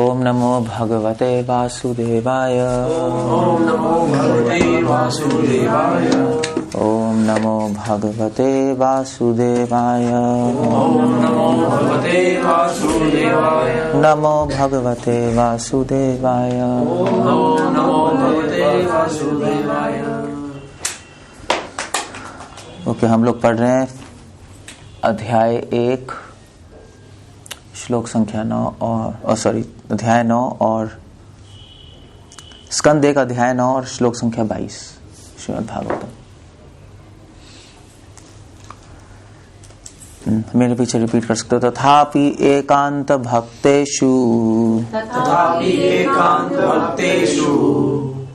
ओम नमो भगवते वासुदेवाय। ओम नमो भगवते वासुदेवाय। ओम नमो भगवते वासुदेवाय। ओम नमो भगवते वासुदेवाय। नमो भगवते वासुदेवाय। ओम नमो भगवते वासुदेवाय। ओके, हम लोग पढ़ रहे हैं अध्याय 1 श्लोक संख्या 9 और अध्याय 9 और स्कंद 1 अध्याय 9 और श्लोक संख्या 22 श्रीमद् भागवतम। मेरे पीछे रिपीट कर सकते हो। तथापि एकांत भक्तेषु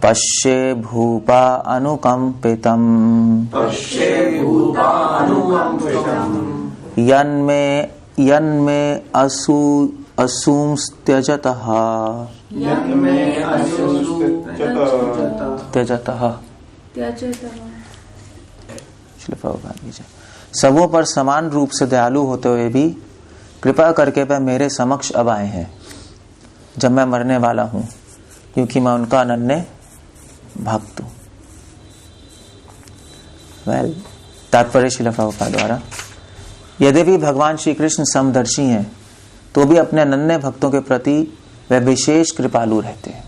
पश्ये भूपा अनुकंपितम् यन्मे असूंस्त्यजतः सबों पर समान रूप से दयालु होते हुए भी कृपा करके वह मेरे समक्ष अब आए हैं जब मैं मरने वाला हूं, क्योंकि मैं उनका अनन्य भक्त हूं। तात्पर्य श्रील प्रभुपाद द्वारा, यद्यपि भगवान श्री कृष्ण समदर्शी हैं तो भी अपने अनन्य भक्तों के प्रति वे विशेष कृपालु रहते हैं,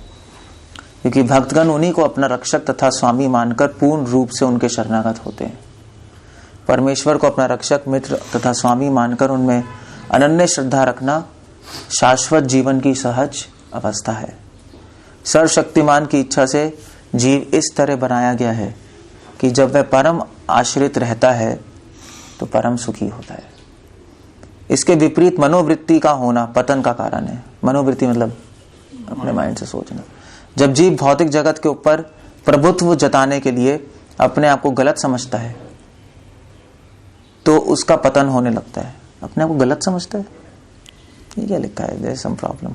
क्योंकि भक्तगण उन्हीं को अपना रक्षक तथा स्वामी मानकर पूर्ण रूप से उनके शरणागत होते हैं। परमेश्वर को अपना रक्षक, मित्र तथा स्वामी मानकर उनमें अनन्य श्रद्धा रखना शाश्वत जीवन की सहज अवस्था है। सर्वशक्तिमान की इच्छा से जीव इस तरह बनाया गया है कि जब वह परम आश्रित रहता है तो परम सुखी होता है। इसके विपरीत मनोवृत्ति का होना पतन का कारण है। मनोवृत्ति मतलब अपने माइंड से सोचना। जब जीव भौतिक जगत के ऊपर प्रभुत्व जताने के लिए अपने आप को गलत समझता है तो उसका पतन होने लगता है। अपने आप को गलत समझता है, ये क्या लिखा है? There is some problem.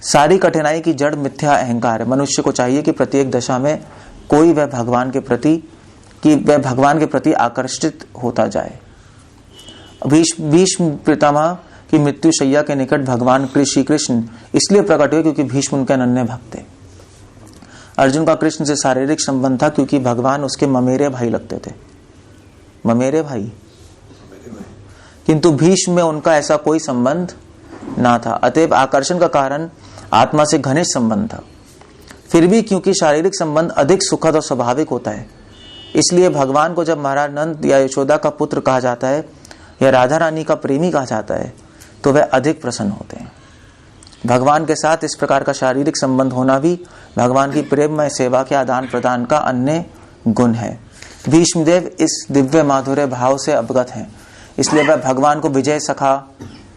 सारी कठिनाई की जड़ मिथ्या अहंकार है। मनुष्य को चाहिए कि प्रत्येक दशा में कोई वह भगवान के प्रति आकर्षित होता जाए। भीष्म पितामह की मृत्यु शैया के निकट भगवान श्री कृष्ण इसलिए प्रकट हुए क्योंकि भीष्म उनके अनन्य भक्त थे। अर्जुन का कृष्ण से शारीरिक संबंध था क्योंकि भगवान उसके ममेरे भाई लगते थे। ममेरे भाई, किंतु भीष्म में उनका ऐसा कोई संबंध ना था। अतएव आकर्षण का कारण आत्मा से घनिष्ठ संबंध था। फिर भी क्योंकि शारीरिक संबंध अधिक सुखद और स्वाभाविक होता है, इसलिए भगवान को जब महाराज नंद या यशोदा का पुत्र कहा जाता है या राधा रानी का प्रेमी कहा जाता है तो वह अधिक प्रसन्न होते हैं। भगवान के साथ इस प्रकार का शारीरिक संबंध होना भी भगवान की प्रेममय सेवा के आदान प्रदान का अन्य गुण है। भीष्मदेव इस दिव्य माधुर्य भाव से अवगत हैं, इसलिए वह भगवान को विजय सखा,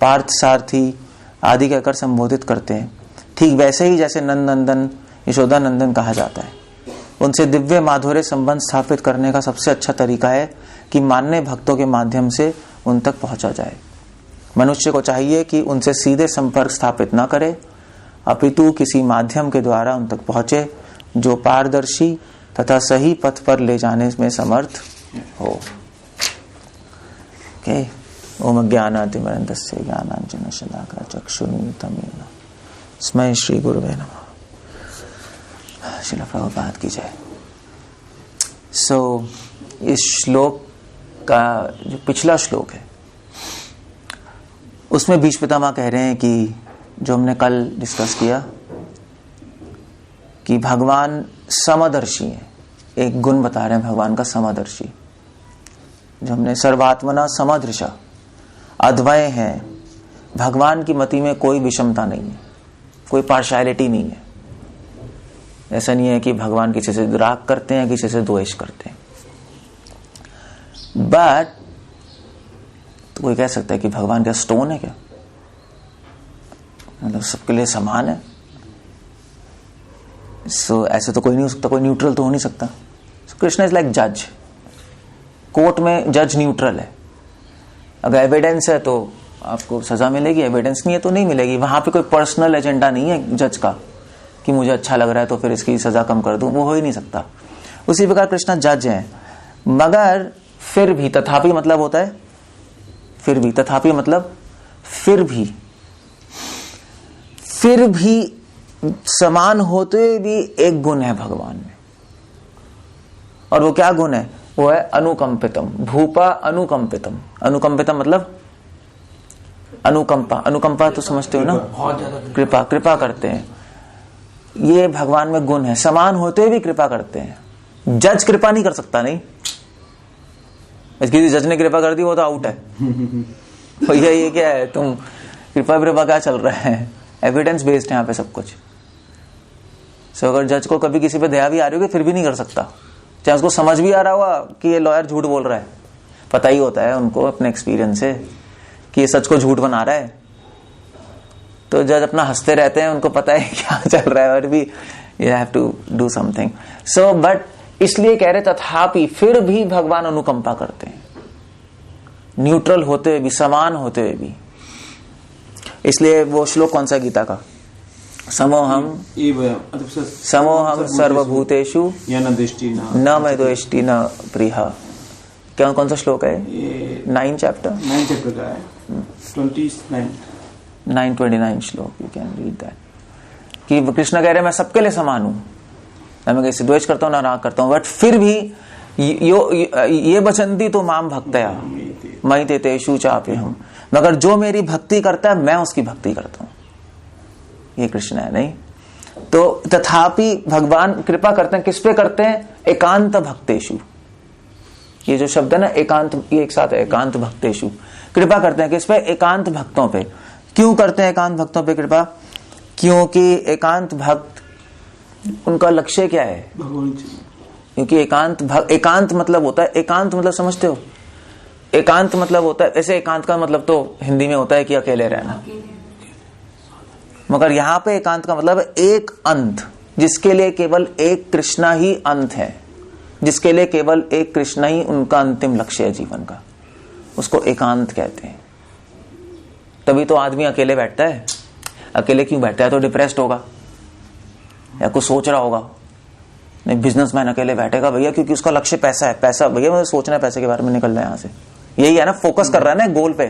पार्थ सारथी आदि कहकर संबोधित करते हैं। ठीक वैसे ही जैसे नंद नंदन, यशोदा नंदन कहा जाता है। उनसे दिव्य माधुर्य संबंध स्थापित करने का सबसे अच्छा तरीका है कि मानने भक्तों के माध्यम से उन तक पहुंचा जाए। मनुष्य को चाहिए कि उनसे सीधे संपर्क स्थापित न करे, अपितु किसी माध्यम के द्वारा उन तक पहुंचे जो पारदर्शी तथा सही पथ पर ले जाने में समर्थ हो। ओके, ओम ज्ञानातिमरन्दस्य ज्ञानांजनशलाकया चक्षुरुन्मिलितं येन तस्मै श्री गुरुवे नमः। श्रील प्रभुपाद की जय। इस श्लोक का जो पिछला श्लोक है उसमें भीष्म पितामह कह रहे हैं कि जो हमने कल डिस्कस किया कि भगवान समदर्शी है। एक गुण बता रहे हैं भगवान का समदर्शी, जो हमने सर्वात्मना समदृशा, अद्वय है। भगवान की मति में कोई विषमता नहीं है, कोई पार्शियलिटी नहीं है। ऐसा नहीं है कि भगवान किसी से राग करते हैं, किसी से द्वेष करते हैं। बट तो कोई कह सकता है कि भगवान क्या स्टोन है क्या? मतलब सबके लिए समान है। ऐसे तो कोई नहीं हो सकता, कोई न्यूट्रल तो हो नहीं सकता। कृष्ण इज लाइक जज। कोर्ट में जज न्यूट्रल है। अगर एविडेंस है तो आपको सजा मिलेगी, एविडेंस नहीं है तो नहीं मिलेगी। वहां पे कोई पर्सनल एजेंडा नहीं है जज का कि मुझे अच्छा लग रहा है तो फिर इसकी सजा कम कर दूं, वो हो ही नहीं सकता। उसी प्रकार कृष्ण जज है। मगर फिर भी, तथापि मतलब होता है फिर भी, तथापि मतलब फिर भी, फिर भी समान होते हुए भी एक गुण है भगवान में, और वो क्या गुण है? वो है अनुकंपितम। भूपा अनुकंपितम। अनुकंपितम मतलब अनुकंपा। अनुकंपा तो समझते हो ना, बहुत ज्यादा कृपा, कृपा करते हैं। ये भगवान में गुण है, समान होते हुए भी कृपा करते हैं। जज कृपा नहीं कर सकता, नहीं, किसी जज ने कृपा कर दी वो तो आउट है। भैया ये क्या है, तुम कृपा कृपा क्या चल रहा है? एविडेंस बेस्ड है यहाँ पे सब कुछ। सो अगर जज को कभी किसी पे दया भी आ रही होगी फिर भी नहीं कर सकता, चाहे उसको समझ भी आ रहा हुआ कि ये लॉयर झूठ बोल रहा है। पता ही होता है उनको अपने एक्सपीरियंस से कि ये सच को झूठ बना रहा है, तो जज अपना हंसते रहते हैं, उनको पता है क्या चल रहा है, और भी you have to do something. So but इसलिए कह रहे तथापि फिर भी भगवान अनुकंपा करते हैं, न्यूट्रल होते हुए भी, समान होते हुए भी। इसलिए वो श्लोक कौन सा गीता का? समोहम समोहम सर्वभूतेषु न मैं द्वेष्टि न प्रिय। क्या कौन सा श्लोक है? 9 चैप्टर का है, 929 श्लोक। You can read that. कि कृष्ण कह रहे मैं सबके लिए समान हूं, ना मैं किसी द्वेष करता हूं ना राग करता हूं, बट फिर भी ये बचंती तो माम भक्तया मयि ते तेषु चाप्यहम्। मगर जो मेरी भक्ति करता है मैं उसकी भक्ति करता हूं। ये कृष्ण है, नहीं? तो तथापि भगवान कृपा करते हैं, किस पे करते हैं? एकांत भक्तेषु। ये जो शब्द है ना एकांत, ये एक साथ है, एकांत भक्तेषु। कृपा करते हैं किस पे? एकांत भक्तों पे। क्यों करते हैं एकांत भक्तों पे कृपा? क्योंकि एकांत भक्त, उनका लक्ष्य क्या है? क्योंकि एकांत मतलब होता है, एकांत मतलब समझते हो? एकांत मतलब होता है, ऐसे एकांत का मतलब तो हिंदी में होता है कि अकेले रहना, मगर यहां पे एकांत का मतलब एक अंत, जिसके लिए केवल एक कृष्णा ही अंत है, जिसके लिए केवल एक कृष्णा ही उनका अंतिम लक्ष्य है जीवन का, उसको एकांत कहते हैं। तभी तो आदमी अकेले बैठता है। अकेले क्यों बैठता है? तो डिप्रेस्ड होगा या कुछ सोच रहा होगा। नहीं, बिजनेसमैन अकेले बैठेगा भैया क्योंकि उसका लक्ष्य पैसा है। पैसा भैया मुझे सोचना है पैसे के बारे में, निकलना है यहाँ से, यही है ना, फोकस कर रहा है ना गोल पे।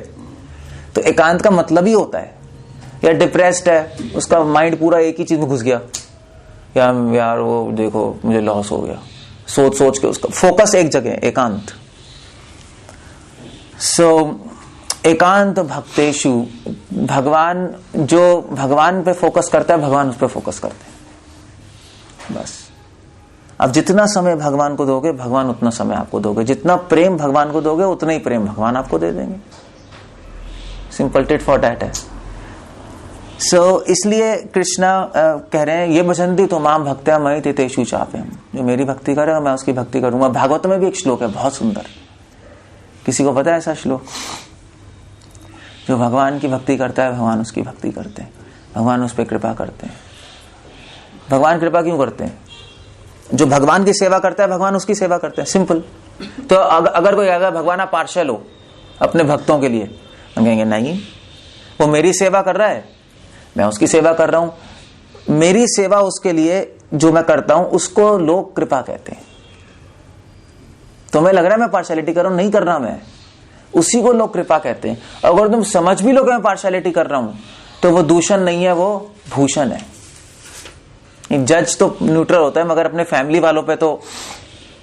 तो एकांत का मतलब ही होता है। या डिप्रेस्ड है, उसका माइंड पूरा एक ही चीज में घुस गया, यार वो देखो मुझे लॉस हो गया, सोच सोच के उसका फोकस एक जगह, एकांत। सो एकांत भक्तेषु, भगवान जो भगवान पे फोकस करता है भगवान उस पे फोकस करते हैं, बस। अब जितना समय भगवान को दोगे भगवान उतना समय आपको दोगे, जितना प्रेम भगवान को दोगे उतना ही प्रेम भगवान आपको दे देंगे। सिंपल टिट फॉर टैट है। सो इसलिए कृष्णा कह रहे हैं ये बचंती तो माम भक्त्या मयि ते तेषु चाप्यहम्। जो मेरी भक्ति करेगा मैं उसकी भक्ति करूंगा। भागवत में भी एक श्लोक है बहुत सुंदर, किसी को पता है ऐसा श्लोक? जो भगवान की भक्ति करता है भगवान उसकी भक्ति करते हैं, भगवान उस पर कृपा करते हैं। भगवान कृपा क्यों करते हैं? जो भगवान की सेवा करता है भगवान उसकी सेवा करते हैं, सिंपल। तो अगर कोई अगर भगवान आप पार्शल हो अपने भक्तों के लिए, हम कहेंगे नहीं, वो मेरी सेवा कर रहा है मैं उसकी सेवा कर रहा हूं। मेरी सेवा उसके लिए जो मैं करता हूं उसको लोग कृपा कहते हैं। तुम्हें लग रहा है मैं पार्शलिटी कर रहा हूं, नहीं कर रहा, मैं उसी को लोग कृपा कहते हैं। अगर तुम समझ भी लो कि मैं पार्शलिटी कर रहा हूं तो वो दूषण नहीं है, वो भूषण है। जज तो न्यूट्रल होता है, मगर अपने फैमिली वालों पे तो,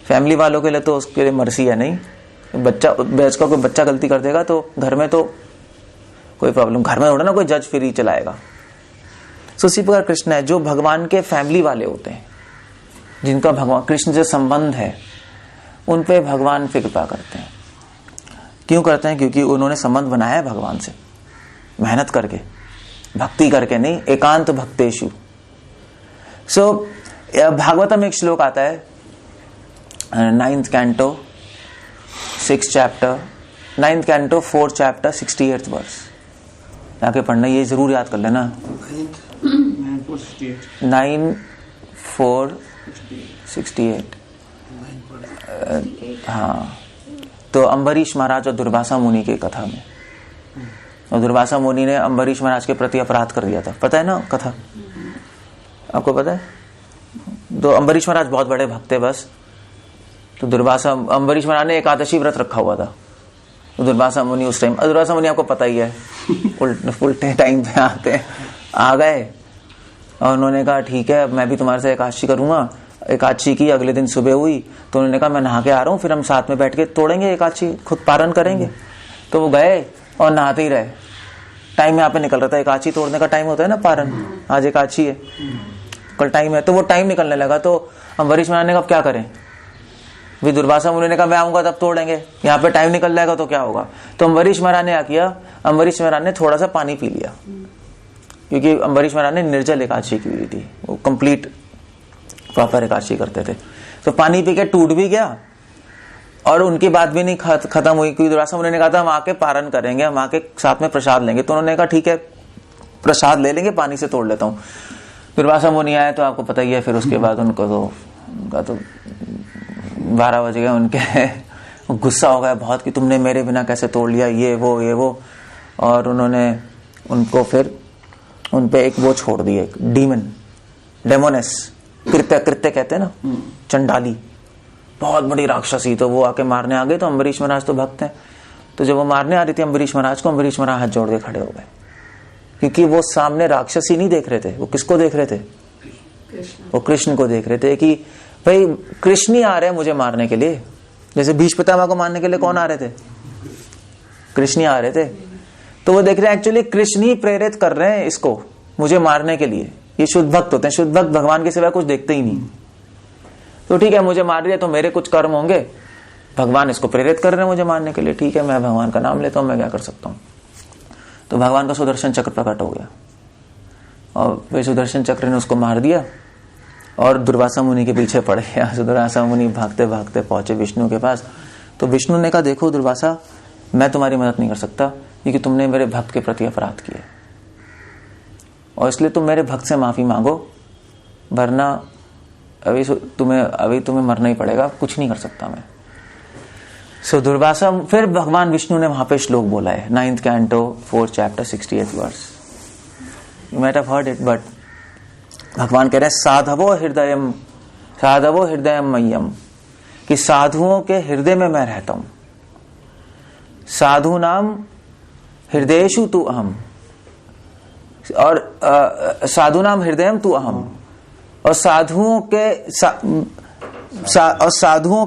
फैमिली वालों के लिए तो उसके लिए मर्सी है। नहीं, बच्चा जज का कोई बच्चा गलती कर देगा तो घर में तो कोई प्रॉब्लम, घर में थोड़ा ना कोई जज फ्री चलाएगा। सो इसी प्रकार कृष्ण है, जो भगवान के फैमिली वाले होते हैं, जिनका भगवान कृष्ण से संबंध है, उन पे भगवान पे कृपा करते हैं। क्यों करते हैं? क्योंकि उन्होंने संबंध बनाया है भगवान से, मेहनत करके, भक्ति करके नहीं, एकांत भक्तेषु। सो भागवतम एक श्लोक आता है 9th canto 6th chapter 9th canto 4th chapter 68th verse। जाके पढ़ना, ये जरूर याद कर लेना। 9:4:68। हाँ, तो अम्बरीश महाराज और दुर्वासा मुनि की कथा में, और दुर्वासा मुनि ने अम्बरीश महाराज के प्रति अपराध कर दिया था, पता है ना कथा? आपको पता है? तो अम्बरीश महाराज बहुत बड़े भक्त थे बस। तो अम्बरीश महाराज ने एकादशी व्रत रखा हुआ था। तो दुर्वासा मुनि उस टाइम, दुर्वासा मुनि आपको पता ही है उल्टे टाइम पे आते हैं, आ गए और उन्होंने कहा ठीक है मैं भी तुम्हारे से एकादशी करूंगा। एकादशी की, अगले दिन सुबह हुई तो उन्होंने कहा मैं नहा के आ रहा हूँ, फिर हम साथ में बैठ के तोड़ेंगे एकादशी, खुद पारण करेंगे। तो वो गए और नहाते ही रहे। टाइम यहाँ पे निकल रहा था, एकादशी तोड़ने का टाइम होता है ना पारण, आज एकादशी है, कल टाइम है, तो वो टाइम निकलने लगा। तो अम्बरीश महाराज ने कहा क्या करें, भी दुर्वासा मुनि ने कहा मैं आऊंगा तब तोड़ेंगे, यहाँ पे टाइम निकल जाएगा तो क्या होगा। तो अम्बरीश महाराज ने क्या किया, अम्बरीश महाराज ने थोड़ा सा पानी पी लिया, क्योंकि अम्बरीश महाराज ने निर्जल एकादशी की हुई थी, वो कंप्लीट प्रॉपर एकादशी करते थे। तो पानी पी के टूट भी गया और उनकी बात भी नहीं खत्म हुई, क्योंकि दुर्वासा मुनि ने कहा था हम आके पारण करेंगे, हम आके साथ में प्रसाद लेंगे। तो उन्होंने कहा ठीक है प्रसाद ले लेंगे, पानी से तोड़ लेता हूँ। दुर्वासा मुनि आए तो आपको पता ही है, फिर उसके बाद उनका तो 12 बज गए उनके, गुस्सा हो गया बहुत कि तुमने मेरे बिना कैसे तोड़ लिया, ये वो। और उन्होंने उनको फिर उनपे एक वो छोड़ दिए, एक डेमोनेस, कृत्य कहते हैं ना, चंडाली, बहुत बड़ी राक्षसी। तो वो आके मारने आ गए। तो अम्बरीश महाराज तो भक्त हैं, तो जब वो मारने आ रही थी अम्बरीश महाराज को, अम्बरीश महाराज हाथ जोड़ के खड़े हो गए, क्योंकि वो सामने राक्षसी नहीं देख रहे थे, वो किसको देख रहे थे, वो कृष्ण को देख रहे थे कि भाई कृष्ण ही आ रहे हैं मुझे मारने के लिए। जैसे भीष्म पितामह को मारने के लिए कौन आ रहे थे, कृष्ण ही आ रहे थे। तो वो देख रहे हैं एक्चुअली कृष्ण ही प्रेरित कर रहे हैं इसको मुझे मारने के लिए। ये शुद्ध भक्त होते हैं, शुद्ध भक्त भगवान के सिवा कुछ देखते ही नहीं। तो ठीक है मुझे मार रही है तो मेरे कुछ कर्म होंगे, भगवान इसको प्रेरित कर रहे हैं मुझे मारने के लिए, ठीक है मैं भगवान का नाम लेता हूं, मैं क्या कर सकता हूं। तो भगवान का सुदर्शन चक्र प्रकट हो गया और फिर सुदर्शन चक्र ने उसको मार दिया और दुर्वासा मुनि के पीछे पड़ गया। दुर्वासा मुनि भागते भागते पहुंचे विष्णु के पास। तो विष्णु ने कहा देखो दुर्वासा, मैं तुम्हारी मदद नहीं कर सकता क्योंकि तुमने मेरे भक्त के प्रति अपराध किया और इसलिए तुम मेरे भक्त से माफी मांगो, वरना अभी तुम्हें मरना ही पड़ेगा, कुछ नहीं कर सकता मैं। सो दुर्वासा, फिर भगवान विष्णु ने वहां पे श्लोक बोला है, 9th canto 4th chapter 68th verse. You might have heard it, but भगवान कह रहे हैं साधवो हृदयम मह्यम, कि साधुओं के हृदय में मैं रहता हूं। साधु नाम हृदयेषु तु अहम, और साधु नाम हृदयम तु अहम, और साधुओं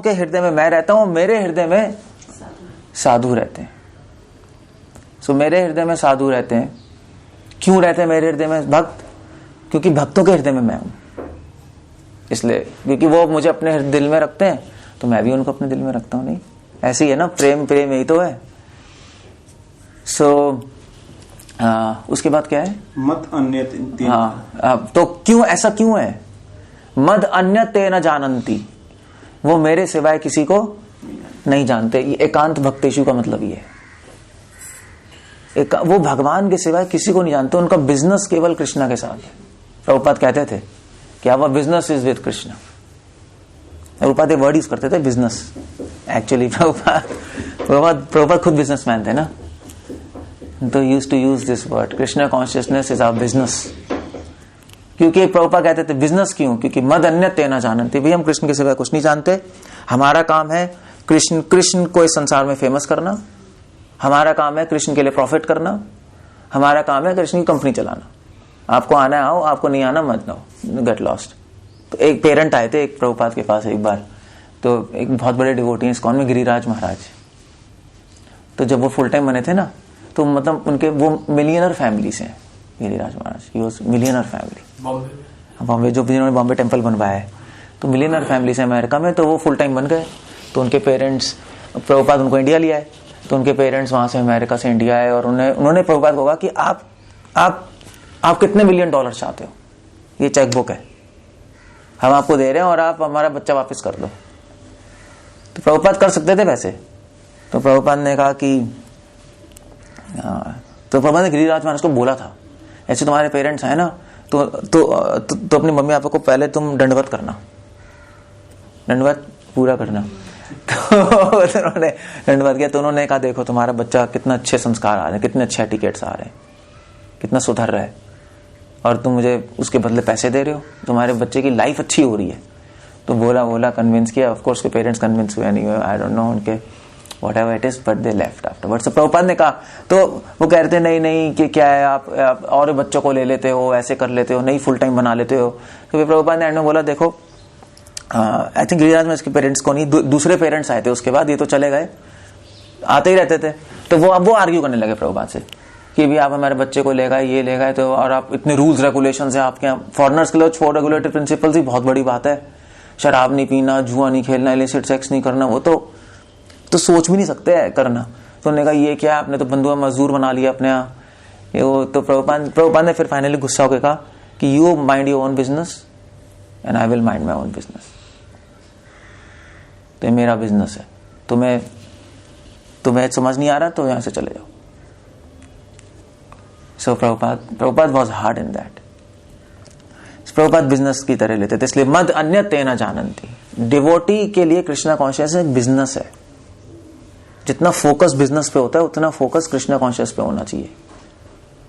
के हृदय में मैं रहता हूं, मेरे हृदय में साधु रहते हैं। सो मेरे हृदय में साधु रहते हैं। क्यों रहते हैं मेरे हृदय में भक्त? क्योंकि भक्तों के हृदय में मैं हूं, इसलिए क्योंकि वो मुझे अपने दिल में रखते हैं तो मैं भी उनको अपने दिल में रखता हूं। नहीं ऐसे ही है ना, प्रेम यही तो है। सो उसके बाद क्या है, मत अन्य। तो क्यों ऐसा क्यों है? मद अन्य ते न जानंती, वो मेरे सिवाय किसी को नहीं जानते। ये एकांत भक्तेषु का मतलब ये है, वो भगवान के सिवाय किसी को नहीं जानते। उनका बिजनेस केवल कृष्णा के साथ है। प्रभुपाद कहते थे कि our business is with Krishna. Prabhupada word use करते थे बिजनेस। एक्चुअली प्रभुपाद खुद बिजनेसमैन थे ना, तो use to use this word, Krishna consciousness is our business. क्योंकि प्रभुपाद कहते थे बिजनेस क्यों? क्योंकि मद अन्य तेना जानते, भाई हम कृष्ण के सिवाय कुछ नहीं जानते। हमारा काम है कृष्ण को इस संसार में फेमस करना, हमारा काम है कृष्ण के लिए प्रॉफिट करना, हमारा काम है कृष्ण की कंपनी चलाना। आपको आना है आओ, आपको नहीं आना मत जाओ, गेट लॉस्ट। तो एक पेरेंट आए थे एक प्रभुपाद के पास एक बार, तो एक बहुत बड़े डिवोटी हैं इस्कॉन में, गिरिराज महाराज। तो जब वो फुल टाइम बने थे ना, तो मतलब उनके वो मिलियनर फैमिली से हैं Giriraj Maharaj, he was millionaire family Bombay, जो जिन्होंने बॉम्बे टेम्पल बनवाया है, तो मिलियनर फैमिली से अमेरिका में। तो वो फुल टाइम बन गए। तो उनके पेरेंट्स, प्रभुपाद उनको इंडिया लिया है, तो उनके पेरेंट्स वहां से अमेरिका से इंडिया आए और उन्होंने प्रभुपाद को कहा कि आप कितने $1 मिलियन चाहते हो, ये चेकबुक है, हम आपको दे रहे हैं और आप हमारा बच्चा वापस कर दो। तो प्रभुपाद कर सकते थे वैसे। तो प्रभुपाद ने कहा कि तो प्रभुपाद ने गिरिराज महाराज को बोला था, ऐसे तुम्हारे पेरेंट्स हैं ना, तो अपनी मम्मी पापा को पहले तुम दंडवत करना, दंडवत पूरा करना। तो उन्होंने दंडवत किया। तो उन्होंने कहा देखो तुम्हारा बच्चा कितना अच्छे संस्कार आ रहे हैं, कितने अच्छे टिकेट्स आ रहे हैं, कितना सुधर रहा है, और तुम मुझे उसके बदले पैसे दे रहे हो, तुम्हारे बच्चे की लाइफ अच्छी हो रही है। तो बोला कन्विंस किया। ऑफ कोर्स के पेरेंट्स कन्विंस हुए नहीं हुए, आई डोंट नो, उनके whatever it is, but they left afterwards. So Prabhupada ने कहा, तो वो कह रहे थे नहीं नहीं कि क्या है आप और बच्चों को ले लेते हो, ऐसे कर लेते हो, नहीं फुल टाइम बना लेते हो. तो फिर प्रभुपाद ने एंड में बोला देखो आई थिंक गिरिराज में इसके पेरेंट्स को नहीं, दूसरे पेरेंट्स आए थे उसके बाद, ये तो चले गए, आते ही रहते थे. तो वो आर्ग्यू करने लगे प्रभुपाद से कि भी आप हमारे बच्चे को ले गए, ये ले गए, तो और आप इतने रूल्स रेगुलेशंस है आपके यहाँ. फॉरेनर्स के लिए 4 रेगुलेटरी प्रिंसिपल्स ही बहुत बड़ी बात है. शराब नहीं पीना, जुआ नहीं खेलना, इलिसिट सेक्स नहीं करना, वो तो सोच भी नहीं सकते है करना. तो उन्होंने कहा ये क्या, आपने तो बंधुआ मजदूर बना लिया अपने यहाँ. वो तो प्रभुपाद ने फिर फाइनली गुस्सा होकर कहा कि you mind your own business and I will mind my own business. तो ये मेरा बिजनेस है, तुम्हें समझ नहीं आ रहा तो यहां से चले जाओ. So Prabhupada was hard in that. Prabhupada business की तरह लेते थे, इसलिए मद अन्य तेना जानन्ति. डिवोटी के लिए कृष्णा कॉन्शियस एक बिजनेस है. जितना फोकस बिजनेस पे होता है उतना फोकस कृष्णा कॉन्शियस पे होना चाहिए.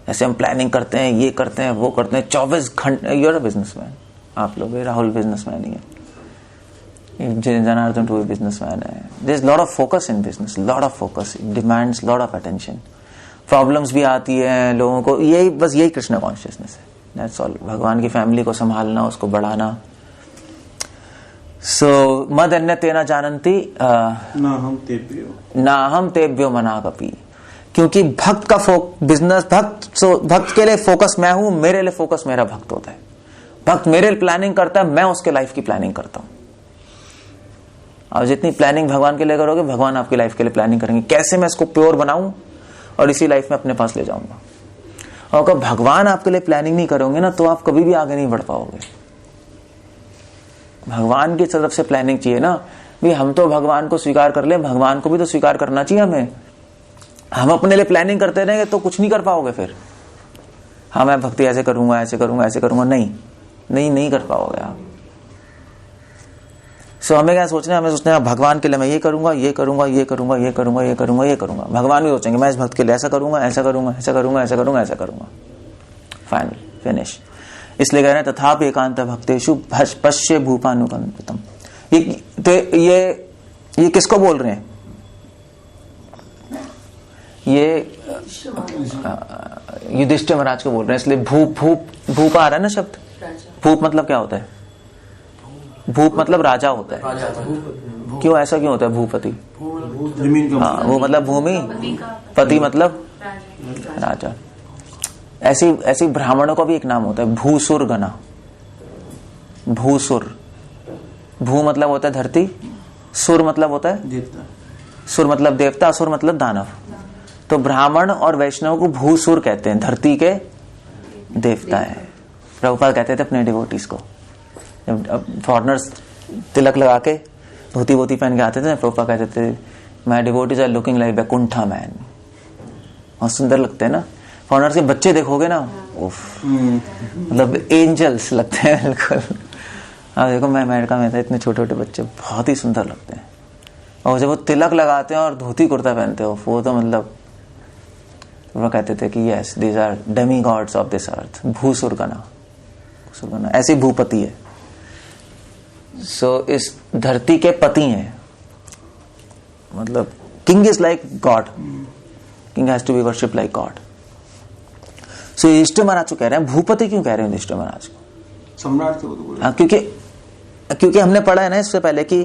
ऐसे हम प्लानिंग करते हैं, ये करते हैं, वो करते हैं, 24 घंटे. यूर अ बिजनेसमैन, आप लोग. राहुल बिजनेसमैन ही है, जनार्दन टू बिजनेसमैन है. There is lot of focus in business, lot of focus, it demands lot of attention. Problems भी आती है लोगों को, यही कृष्णा कॉन्शियसनेस है. That's all. भगवान की फैमिली को संभालना, उसको बढ़ाना. सो मद अन्य तेना जानन्ति ना हम तेभ्यो मना कपि. क्योंकि भक्त का बिजनेस, भक्त के लिए फोकस मैं हूं, मेरे लिए फोकस मेरा भक्त होता है. भक्त मेरे लिए प्लानिंग करता है, मैं उसके लाइफ की प्लानिंग करता हूं. और जितनी प्लानिंग भगवान के लिए करोगे, भगवान आपकी लाइफ के लिए प्लानिंग करेंगे. कैसे मैं इसको प्योर बनाऊं और इसी लाइफ में अपने पास ले जाऊंगा. और अगर भगवान आपके लिए प्लानिंग नहीं करोगे ना, तो आप कभी भी आगे नहीं बढ़ पाओगे. भगवान की तरफ से प्लानिंग चाहिए ना. भी हम तो भगवान को स्वीकार कर ले, भगवान को भी तो स्वीकार करना चाहिए हमें. हम अपने लिए प्लानिंग करते रहेंगे तो कुछ नहीं कर पाओगे. फिर हाँ मैं भक्ति ऐसे करूंगा, ऐसे करूंगा, ऐसे करूंगा, नहीं कर पाओगे आप. सो हमें क्या सोचना है, हमें सोचना है भगवान के लिए मैं ये करूंगा, ये करूंगा, ये करूंगा, ये करूंगा, ये करूंगा, ये करूंगा. भगवान भी सोचेंगे मैं इस भक्त के लिए ऐसा करूंगा, ऐसा करूंगा, ऐसा करूंगा, ऐसा करूंगा, ऐसा करूंगा. Final finish. इसलिए कह रहे हैं तथापि एकांत भक्तेषु पश्य भूपानुकंपितम. ये किसको बोल रहे हैं? ये युधिष्ठिर महाराज को बोल रहे हैं. इसलिए भूप आ रहा है ना शब्द. भूप मतलब क्या होता है? भूप मतलब राजा होता है. क्यों ऐसा क्यों होता है? भूपति, हाँ, वो मतलब भूमि, पति मतलब राजा. ऐसी ब्राह्मणों का भी एक नाम होता है भूसुर गना. भूसुर, भू मतलब होता है धरती, सुर मतलब होता है देवता. सुर मतलब देवता, असुर मतलब दानव. तो ब्राह्मण और वैष्णव को भूसुर कहते हैं, धरती के देवता है. प्रभुपाद कहते थे अपने डिवोटीज को, जब फॉरेनर्स तिलक लगा के धोती वोती पहन के आते थे, प्रभुपाद कहते थे my devotees are looking like Vaikuntha man. बहुत सुंदर लगते हैं ना. फॉरेनर्स के बच्चे देखोगे ना, उफ, मतलब एंजल्स लगते हैं बिल्कुल. हाँ देखो मैं अमेरिका में था, इतने छोटे छोटे बच्चे बहुत ही सुंदर लगते हैं. और जब वो तिलक लगाते हैं और धोती कुर्ता पहनते हो, वो तो मतलब वो कहते थे कि yes these are demigods of this earth. भूसुरगना, ऐसी भूपति है. सो इस धरती के पति हैं. मतलब king is like god, king has to be worship like god. So Yudhishthira Maharaj को कह रहे हैं भूपति. क्यों कह रहे हैं युधिष्ठिर महाराज को? सम्राट थे. हाँ, क्योंकि हमने पढ़ा है ना इससे पहले कि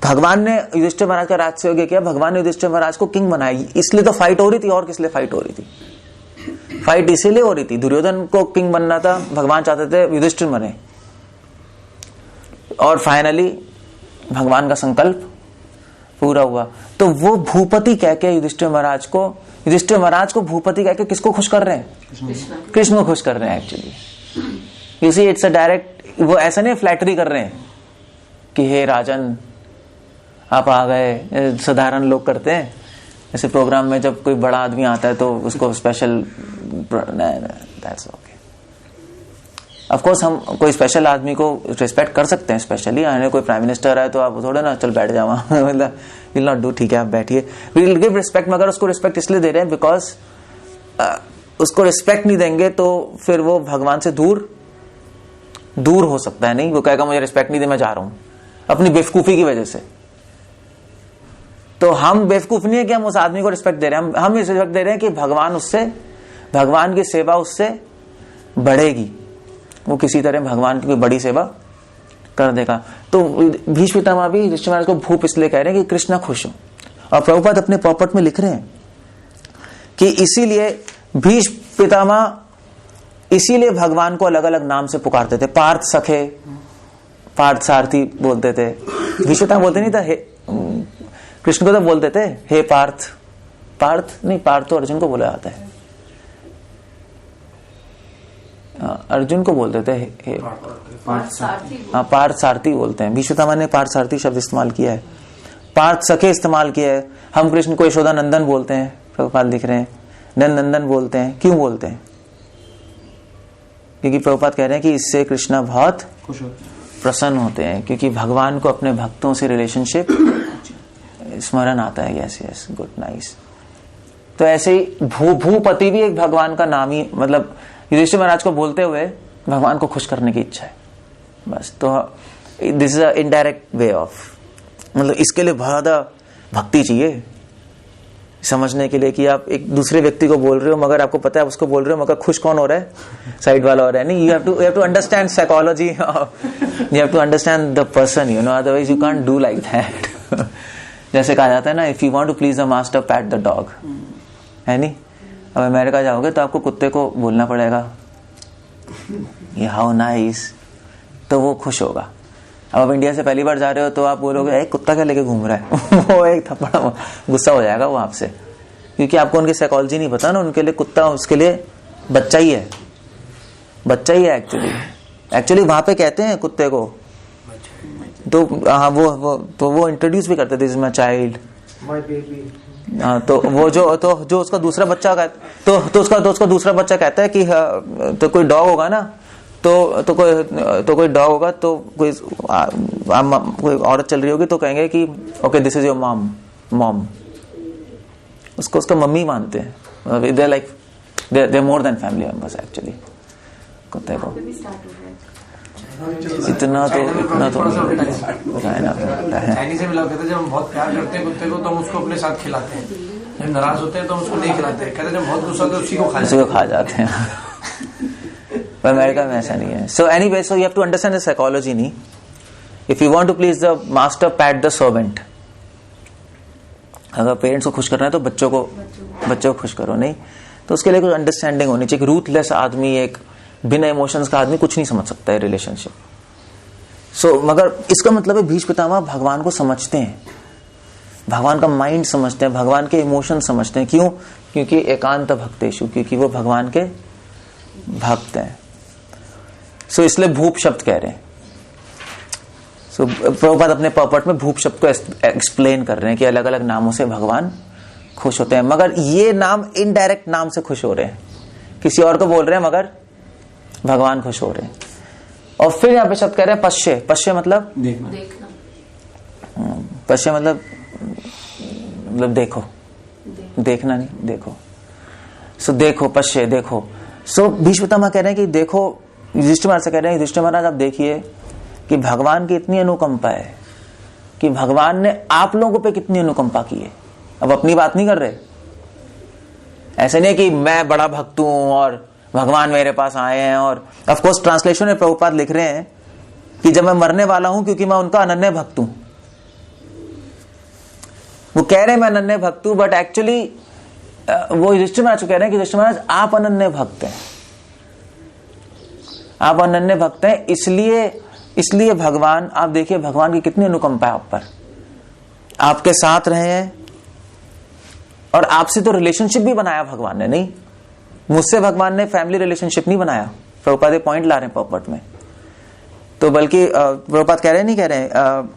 भगवान ने युधिष्ठिर महाराज का राज से किया, भगवान ने युधिष्ठिर महाराज को किंग बनाया. इसलिए तो फाइट हो रही थी. और किस लिए फाइट हो रही थी? फाइट इसीलिए हो रही थी, दुर्योधन को किंग बनना था, भगवान चाहते थे युधिष्ठिर मरे. और फाइनली भगवान का संकल्प पूरा हुआ. तो वो भूपति कह के युधिष्ठिर महाराज को भूपति कह के किसको खुश कर रहे हैं? कृष्ण को खुश कर रहे हैं. Actually you see it's a direct, वो ऐसा नहीं फ्लैटरी कर रहे हैं कि हे राजन आप आ गए. साधारण लोग करते हैं ऐसे प्रोग्राम में, जब कोई बड़ा आदमी आता है तो उसको special. That's okay. Of course हम कोई स्पेशल आदमी को रिस्पेक्ट कर सकते हैं. स्पेशली आने कोई प्राइम मिनिस्टर है तो आप थोड़ा ना चल बैठ जाओ, मतलब विल नॉट डू. ठीक है आप बैठिए, विल गिव रिस्पेक्ट. मगर उसको रिस्पेक्ट इसलिए दे रहे हैं बिकॉज उसको रिस्पेक्ट नहीं देंगे तो फिर वो भगवान से दूर हो सकता है. नहीं, वो कहेगा मुझे रिस्पेक्ट नहीं दे, मैं जा रहा हूं, अपनी बेवकूफी की वजह से. तो हम बेवकूफ नहीं है कि हम उस आदमी को रिस्पेक्ट दे रहे हैं, हम इस रिस्पेक्ट दे रहे हैं कि भगवान की सेवा उससे बढ़ेगी, वो किसी तरह भगवान की कोई बड़ी सेवा कर देगा। तो भीष्म पितामह भी युधिष्ठिर महाराज को भूप इसलिए कह रहे हैं कि कृष्णा खुश हो। और प्रभुपाद अपने पॉपट में लिख रहे हैं कि इसीलिए भीष्म पितामह इसीलिए भगवान को अलग अलग नाम से पुकारते थे। पार्थ सखे, पार्थ सारथी बोलते थे, भीष्म पितामह बोलते नहीं था, कृष्ण को तो बोलते थे हे पार्थ। पार्थ नहीं, पार्थ तो अर्जुन को बोला जाता है, अर्जुन को बोलते थे हे पार्थ सारथी बोलते हैं। भीष्म पितामह ने पार्थ सारथी शब्द इस्तेमाल किया है, पार्थ सखे इस्तेमाल किया है। हम कृष्ण को यशोदा नंदन बोलते हैं, प्रभुपाद लिख रहे हैं नंदन बोलते हैं। क्यों बोलते हैं? क्योंकि प्रभुपाद कह रहे हैं कि इससे कृष्णा बहुत प्रसन्न होते हैं, क्योंकि भगवान को अपने भक्तों से रिलेशनशिप स्मरण आता है। Yes yes, good, nice. तो ऐसे ही भूपति भी एक भगवान का नाम ही, मतलब युधिष्ठिर महाराज को बोलते हुए भगवान को खुश करने की इच्छा है बस। तो this is a indirect way of, मतलब इसके लिए बहुत भक्ति चाहिए समझने के लिए कि आप एक दूसरे व्यक्ति को बोल रहे हो मगर आपको पता है उसको बोल रहे हो मगर खुश कौन हो रहा है, साइड वाला हो रहा है। नहीं, you have to understand psychology, you have to understand the person, you know, otherwise you can't do like that. जैसे कहा जाता है ना, if you want to please the master pat the dog, है नहीं। अब अमेरिका जाओगे तो आपको कुत्ते को बोलना पड़ेगा ये हाउ नाइस, तो वो खुश होगा। अब आप इंडिया से पहली बार जा रहे हो तो आप बोलोगे कुत्ता क्या लेके घूम रहा है वो एक थप्पड़ गुस्सा हो जाएगा वो आपसे, क्योंकि आपको उनकी साइकोलॉजी नहीं पता ना। उनके लिए कुत्ता उसके लिए बच्चा ही है, बच्चा ही है एक्चुअली वहां पे कहते हैं कुत्ते को। तो हाँ, वो इंट्रोड्यूस भी करते थे, this is my child, my baby. हाँ, तो वो जो उसका दूसरा बच्चा कहता, तो उसका दूसरा बच्चा कहता है कि तो कोई डॉग होगा ना, तो कोई डॉग होगा, तो कोई औरत चल रही होगी तो कहेंगे कि okay this is your mom. उसको उसका मम्मी मानते हैं। They like they more than family members actually कुत्ते को। इतना तो चाइनीज से मिला कहते हैं, जब हम बहुत प्यार करते हैं कुत्ते को तो हम उसको अपने साथ खिलाते हैं, जब नाराज होते हैं तो हम उसको नहीं खिलाते हैं। कहते हैं जब बहुत गुस्सा होता है उसी को खा जाते हैं। पर अमेरिका में ऐसा नहीं है। So anyway, so you have to understand the psychology. नहीं, if you want to please the master pat the servant. अगर पेरेंट्स को खुश करना है तो बच्चों को खुश करो। नहीं तो उसके लिए कुछ अंडरस्टैंडिंग होनी चाहिए। रूथलेस आदमी, एक बिना इमोशंस का आदमी कुछ नहीं समझ सकता है रिलेशनशिप। सो मगर इसका मतलब है भीष्म पितामह भगवान को समझते हैं, भगवान का माइंड समझते हैं, भगवान के इमोशन समझते हैं। क्यों? क्योंकि एकांत भक्तेषु, क्योंकि वो भगवान के भक्त हैं। सो इसलिए भूप शब्द कह रहे हैं। सो प्रभुपाद अपने पर्पट में भूप शब्द को एक्सप्लेन कर रहे हैं कि अलग अलग नामों से भगवान खुश होते हैं, मगर ये नाम इनडायरेक्ट नाम से खुश हो रहे हैं, किसी और को बोल रहे हैं मगर भगवान खुश हो रहे हैं। और फिर यहाँ पे शब्द कह रहे हैं पश्य मतलब देखना। पश्य मतलब देखो, देखना नहीं, देखो। सो देखो, पश्य देखो। सो भीष्म पितामह कह रहे हैं कि देखो, युधिष्ठिर महाराज से कह रहे हैं युधिष्ठिर महाराज आप देखिए कि भगवान की इतनी अनुकंपा है कि भगवान ने आप लोगों पे कितनी अनुकंपा की है। अब अपनी बात नहीं कर रहे, ऐसे नहीं कि मैं बड़ा भक्त हूं और भगवान मेरे पास आए हैं। और ऑफ कोर्स ट्रांसलेशन में प्रभुपाद लिख रहे हैं कि जब मैं मरने वाला हूं क्योंकि मैं उनका अनन्य भक्त हूं। वो कह रहे हैं मैं अनन्य भक्त हूं, बट एक्चुअली वो युधिष्ठिर महाराज को कह रहे हैं कि युधिष्ठिर महाराज आप अनन्य भक्त हैं, आप अनन्य भक्त हैं। इसलिए भगवान, आप देखिए भगवान की कितनी अनुकंपा है आप पर, आपके साथ रहे हैं और आपसे तो रिलेशनशिप भी बनाया भगवान ने। नहीं, मुझसे भगवान ने फैमिली रिलेशनशिप नहीं बनाया। प्रभुपाद ये पॉइंट ला रहे हैं पर्पट में। तो बल्कि प्रभुपाद कह रहे हैं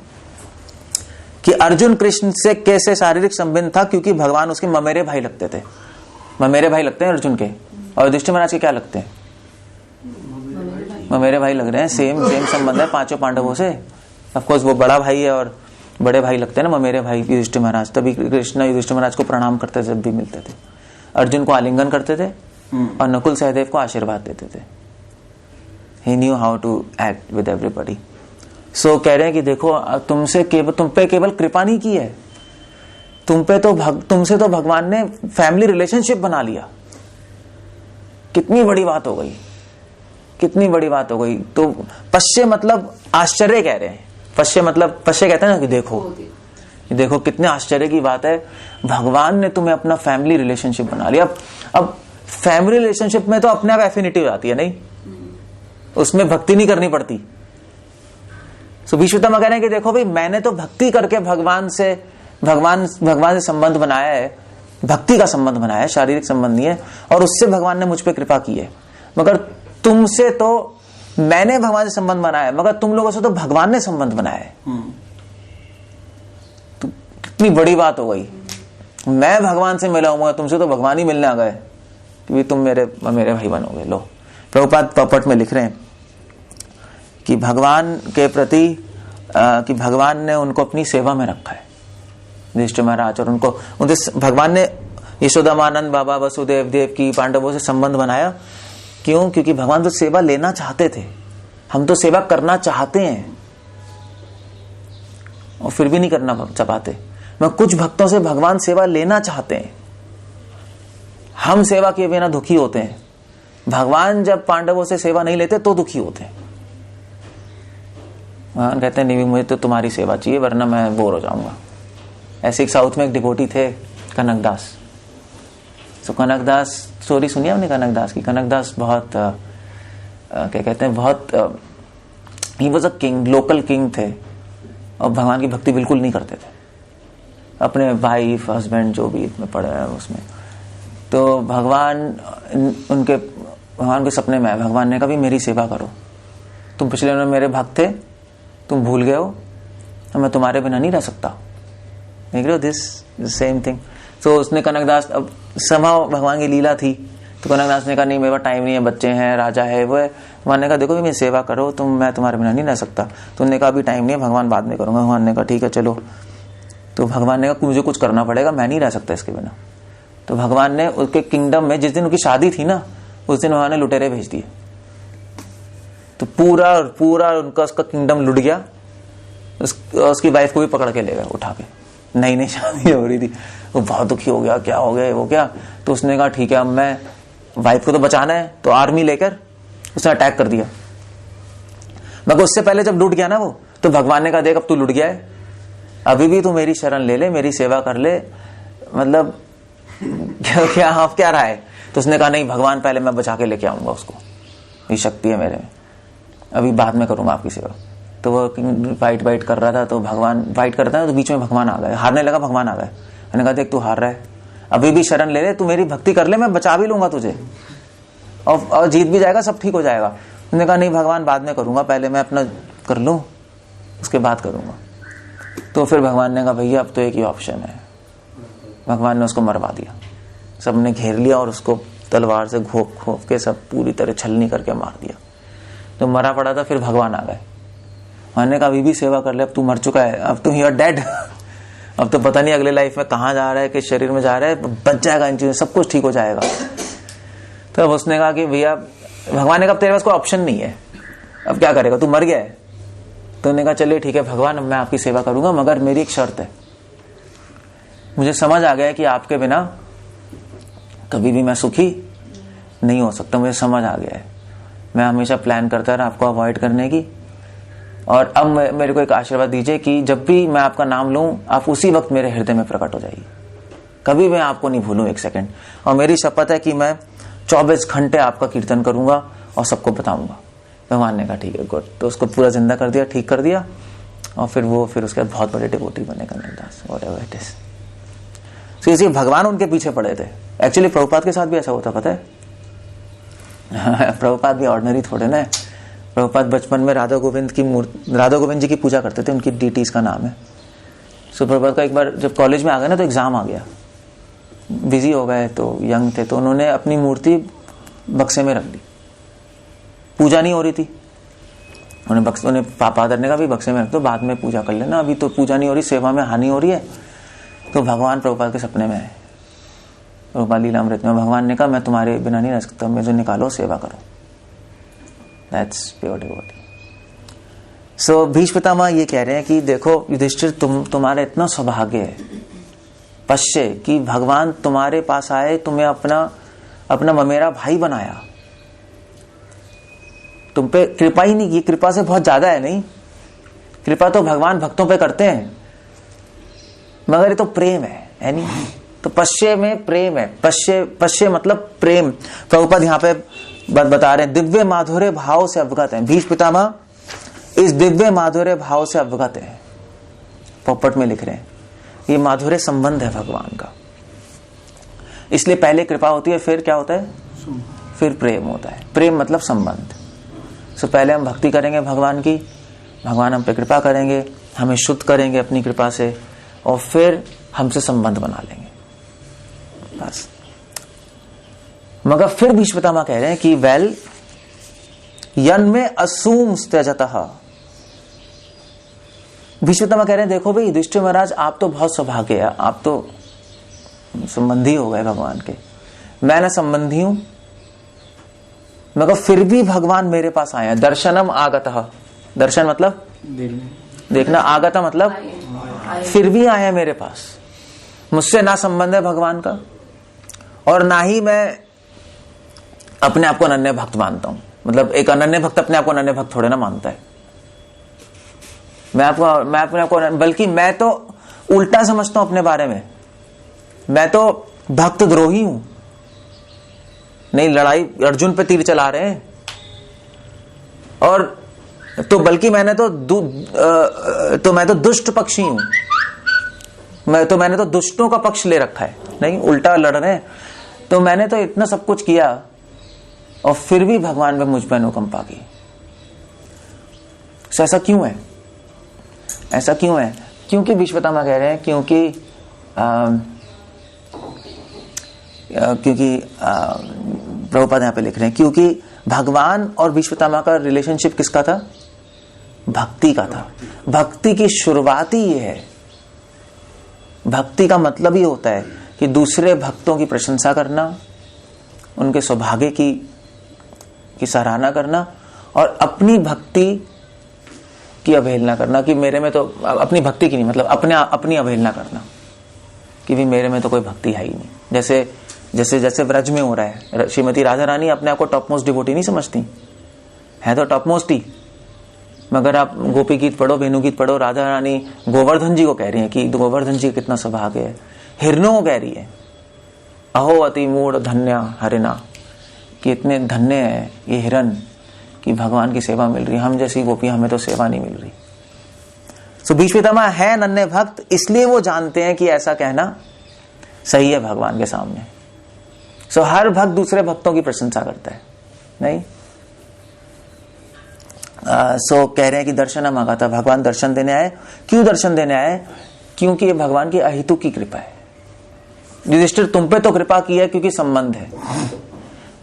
कि अर्जुन कृष्ण से कैसे शारीरिक संबंध था, क्योंकि भगवान उसके ममेरे भाई लगते थे। ममेरे भाई लगते हैं अर्जुन के, और युधिष्ठिर महाराज के क्या लगते हैं? ममेरे भाई लग रहे हैं। सेम संबंध है पांचों पांडवों से। ऑफ कोर्स वो बड़ा भाई है और बड़े भाई लगते हैं ना ममेरे भाई युधिष्ठिर महाराज। तभी कृष्ण युधिष्ठिर महाराज को प्रणाम करते जब भी मिलते थे, अर्जुन को आलिंगन करते थे और नकुल सहदेव को आशीर्वाद देते थे। He knew how to act with everybody. So कह रहे हैं कि देखो तुम पे केवल कृपा नहीं की है, तुमसे तो भगवान ने फैमिली रिलेशनशिप बना लिया। कितनी बड़ी बात हो गई, कितनी बड़ी बात हो गई। तो पश्य मतलब आश्चर्य कह रहे हैं। पश्य मतलब, पश्य कहते हैं ना कि देखो कितने आश्चर्य की बात है, भगवान ने तुम्हें अपना फैमिली रिलेशनशिप बना लिया। अब फैमिली रिलेशनशिप में तो अपने आप एफिनिटी हो जाती है, नहीं, उसमें भक्ति नहीं करनी पड़ती। सो भीष्मपितामह कह रहे हैं कि देखो भाई, मैंने तो भक्ति करके भगवान से संबंध बनाया है, भक्ति का संबंध बनाया है, शारीरिक संबंध नहीं है, और उससे भगवान ने मुझ पे कृपा की है। मगर तुमसे तो मैंने भगवान से संबंध बनाया है, मगर तुम लोगों से तो भगवान ने संबंध बनाया है। तो कितनी बड़ी बात हो गई, मैं भगवान से मिला हूं, तुमसे तो भगवान ही मिलने आ गए कि तुम मेरे भाई बनोगे। लो, प्रभुपाद पपट में लिख रहे हैं कि भगवान के प्रति कि भगवान ने उनको अपनी सेवा में रखा है, युधिष्ठिर महाराज, और उनको भगवान ने यशोदामानंद बाबा, वसुदेव देव की, पांडवों से संबंध बनाया। क्यों? क्योंकि भगवान तो सेवा लेना चाहते थे, हम तो सेवा करना चाहते हैं और फिर भी नहीं करना चाहते। मैं कुछ भक्तों से भगवान सेवा लेना चाहते हैं, हम सेवा किए बिना दुखी होते हैं। भगवान जब पांडवों से सेवा नहीं लेते तो दुखी होते हैं। भगवान कहते हैं नहीं, मुझे तो तुम्हारी सेवा चाहिए वरना मैं बोर हो जाऊंगा। ऐसे एक साउथ में एक डिवोटी थे, कनकदास। तो कनकदास, स्टोरी सुनिए आपने कनकदास की? कनकदास बहुत क्या कहते हैं, बहुत he was a king, local king थे, और भगवान की भक्ति बिल्कुल नहीं करते थे। अपने वाइफ, हस्बैंड जो भी इसमें पड़े हैं उसमें, तो भगवान के सपने में, भगवान ने कहा मेरी सेवा करो, तुम पिछले में मेरे भक्त थे, तुम भूल गए हो, मैं तुम्हारे बिना नहीं रह सकता। देख रहे हो, दिस सेम थिंग। तो उसने कनकदास, अब समाव भगवान की लीला थी, तो कनकदास ने कहा नहीं, मेरे पास टाइम नहीं है, बच्चे हैं, राजा है, वो है। भगवान ने कहा देखो मेरी सेवा करो, मैं तुम्हारे बिना नहीं रह सकता। तो उन्होंने कहा अभी टाइम नहीं है, भगवान बाद में करूंगा। भगवान ने कहा ठीक है चलो। तो भगवान ने कहा मुझे कुछ करना पड़ेगा, मैं नहीं रह सकता इसके बिना। तो भगवान ने उसके किंगडम में, जिस दिन उनकी शादी थी ना, उस दिन भगवान ने लुटेरे भेज दिए। तो पूरा उनका उसका किंगडम लुट गया। उसकी वाइफ को भी पकड़ के ले गए उठा के, नई शादी हो रही थी। वो बहुत दुखी हो गया, क्या हो गया वो क्या। तो उसने कहा ठीक है, अब मैं वाइफ को तो बचाना है, तो आर्मी लेकर उसने अटैक कर दिया। मगर उससे पहले जब लुट गया ना वो, तो भगवान ने कहा देख अब तू लुट गया है, अभी भी तू मेरी शरण ले ले, मेरी सेवा कर ले, मतलब क्या रहा है। तो उसने कहा नहीं भगवान, पहले मैं बचा के लेके आऊंगा उसको, ये शक्ति है मेरे में, अभी बाद में करूंगा आपकी सेवा। तो वो फाइट कर रहा था, तो भगवान फाइट करता है, तो बीच में भगवान आ गए, हारने लगा, भगवान आ गए। मैंने कहा देख तू हार रहा है, अभी भी शरण ले ले, तू मेरी भक्ति कर ले, मैं बचा भी लूंगा तुझे, और जीत भी जाएगा, सब ठीक हो जाएगा। उसने कहा नहीं भगवान, बाद में करूंगा, पहले मैं अपना कर लूं, उसके बाद करूंगा। तो फिर भगवान ने कहा भैया अब तो एक ही ऑप्शन है। भगवान ने उसको मरवा दिया, सबने घेर लिया और उसको तलवार से घोप के सब पूरी तरह छलनी करके मार दिया। तो मरा पड़ा था, फिर भगवान आ गए। मैंने कहा अभी भी सेवा कर ले, अब तू मर चुका है, अब तू हियर डेड, अब तो पता नहीं अगले लाइफ में कहाँ जा रहा है, किस शरीर में जा रहा है, बच जाएगा इन चीजों, सब कुछ ठीक हो जाएगा। तो अब उसने कहा कि भैया, भगवान ने कहा तेरे पास कोई ऑप्शन नहीं है, अब क्या करेगा, तू मर गया है। तो उन्होंने कहा चलिए ठीक है भगवान, मैं आपकी सेवा करूंगा, मगर मेरी एक शर्त है। मुझे समझ आ गया कि आपके बिना कभी भी मैं सुखी नहीं हो सकता, मुझे समझ आ गया है। मैं हमेशा प्लान करता रहा आपको अवॉइड करने की, और अब मेरे को एक आशीर्वाद दीजिए कि जब भी मैं आपका नाम लूं, आप उसी वक्त मेरे हृदय में प्रकट हो जाइए, कभी मैं आपको नहीं भूलूं एक सेकंड। और मेरी शपथ है कि मैं 24 घंटे आपका कीर्तन करूंगा और सबको बताऊंगा। भगवान ने कहा ठीक है गुड। तो उसको पूरा जिंदा कर दिया, ठीक कर दिया, और फिर उसके बाद बहुत बड़े डिवोटी बने कनकदास, व्हाटएवर इट इज। तो इसलिए भगवान उनके पीछे पड़े थे। एक्चुअली प्रभुपाद के साथ भी ऐसा होता, पता है। प्रभुपाद भी ऑर्डिनरी थोड़े ना। प्रभुपाद बचपन में राधा गोविंद जी की पूजा करते थे, उनकी डीटीज का नाम है। सो प्रभुपाद का एक बार जब कॉलेज में आ गए ना, तो एग्जाम आ गया, बिजी हो गए, तो यंग थे, तो उन्होंने अपनी मूर्ति बक्से में रख दी, पूजा नहीं हो रही थी। उन्हें फादर ने कहा भी बक्से में रख दो, बाद में पूजा कर लेना, अभी तो पूजा नहीं हो रही, सेवा में हानि हो रही है। तो भगवान प्रभुपाद के सपने में आए, प्रभुपाद लीलामृत में। भगवान ने कहा मैं तुम्हारे बिना नहीं रह सकता, मुझे निकालो, सेवा करो। That's pure devotee. So Bhishma Pitamah ये कह रहे हैं कि देखो युधिष्ठिर, तुम्हारा इतना सौभाग्य है पश्य कि भगवान तुम्हारे पास आए, तुम्हें अपना ममेरा भाई बनाया, तुम पे कृपा ही नहीं की, कृपा से बहुत ज्यादा है नहीं, कृपा तो भगवान भक्तों पे करते हैं, मगर ये तो प्रेम है नहीं। तो पश्य में प्रेम है, पश्य मतलब प्रेम। प्रभुपाद यहाँ पे बता रहे हैं दिव्य माधुर्य भाव से अवगत है, भीष्म पितामह इस दिव्य माधुर्य भाव से अवगत है। पोपट में लिख रहे हैं ये माधुर्य संबंध है भगवान का, इसलिए पहले कृपा होती है, फिर क्या होता है, फिर प्रेम होता है। प्रेम मतलब संबंध। सो पहले हम भक्ति करेंगे भगवान की, भगवान हम पे कृपा करेंगे, हमें शुद्ध करेंगे अपनी कृपा से, और फिर हमसे संबंध बना लेंगे बस। मगर फिर भीष्म पितामह कह रहे हैं कि वेल यन में असूम त्यजतः, भीष्म पितामह कह रहे हैं देखो भाई युधिष्ठिर महाराज आप तो बहुत सौभाग्य है, आप तो संबंधी हो गए भगवान के, मैं ना संबंधी हूं, मगर फिर भी भगवान मेरे पास आए हैं। दर्शनम आगतः, दर्शन मतलब देखना, आगता मतलब फिर भी आए हैं मेरे पास। मुझसे ना संबंध है भगवान का, और ना ही मैं अपने आप को अनन्य भक्त मानता हूं। मतलब एक अनन्य भक्त अपने आप को अनन्य भक्त थोड़े ना मानता है, मैं अपने आप को, बल्कि मैं तो उल्टा समझता हूं अपने बारे में, मैं तो भक्त द्रोही हूं। नहीं, लड़ाई अर्जुन पे तीर चला रहे हैं, और तो बल्कि मैंने तो मैं तो दुष्ट पक्षी हूं, मैंने तो दुष्टों का पक्ष ले रखा है, नहीं उल्टा लड़ रहे हैं। तो मैंने तो इतना सब कुछ किया और फिर भी भगवान ने मुझ पर अनुकंपा की। ऐसा क्यों है, ऐसा क्यों है? क्योंकि भीष्म पितामह कह रहे हैं क्योंकि प्रभुपाद यहाँ पे लिख रहे हैं क्योंकि भगवान और भीष्म पितामह का रिलेशनशिप किसका था, भक्ति का था। भक्ति की शुरुआत ही ये है, भक्ति का मतलब ही होता है कि दूसरे भक्तों की प्रशंसा करना, उनके सौभाग्य की सराहना करना, और अपनी भक्ति की अवहेलना करना कि मेरे में तो, अपनी भक्ति की नहीं मतलब अपनी अवहेलना करना कि भी मेरे में तो कोई भक्ति है ही नहीं। जैसे व्रज में हो रहा है, श्रीमती राधा रानी अपने आप को टॉप मोस्ट डिवोटी नहीं समझती, है तो टॉप मोस्ट ही, मगर आप गोपी गीत पढ़ो, वेणु गीत पढ़ो, राधा रानी गोवर्धन जी को कह रही है कि गोवर्धन जी कितना सौभाग्य है, हिरणों को कह रही है अहो अति मूढ़ धन्य हरिना, कि इतने धन्य है ये हिरण कि भगवान की सेवा मिल रही है, हम जैसी गोपी हमें तो सेवा नहीं मिल रही। सो भीष्म पितामह है नन्हे भक्त, इसलिए वो जानते हैं कि ऐसा कहना सही है भगवान के सामने। सो हर भक्त दूसरे भक्तों की प्रशंसा करता है, नहीं। सो कह रहे हैं कि दर्शन मांगा था, भगवान दर्शन देने आए। क्यों दर्शन देने आए? क्योंकि ये भगवान की अहितु की कृपा है। युधिष्ठिर तुम पे तो कृपा की है क्योंकि संबंध है,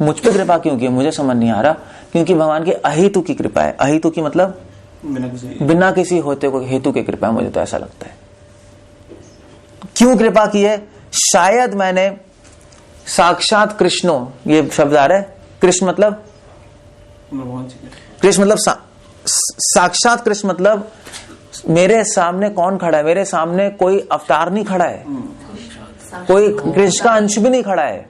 मुझ पे कृपा क्यों की? मुझे समझ नहीं आ रहा। क्योंकि भगवान की अहितु की कृपा है। अहितु की मतलब बिना किसी होते को हेतु की कृपा है, मुझे तो ऐसा लगता है। क्यों कृपा की है? शायद मैंने साक्षात कृष्णो, ये शब्द आ रहा है, कृष्ण मतलब साक्षात कृष्ण मतलब मेरे सामने कौन खड़ा है? मेरे सामने कोई अवतार नहीं खड़ा है, कोई कृष्ण का अंश भी नहीं खड़ा है,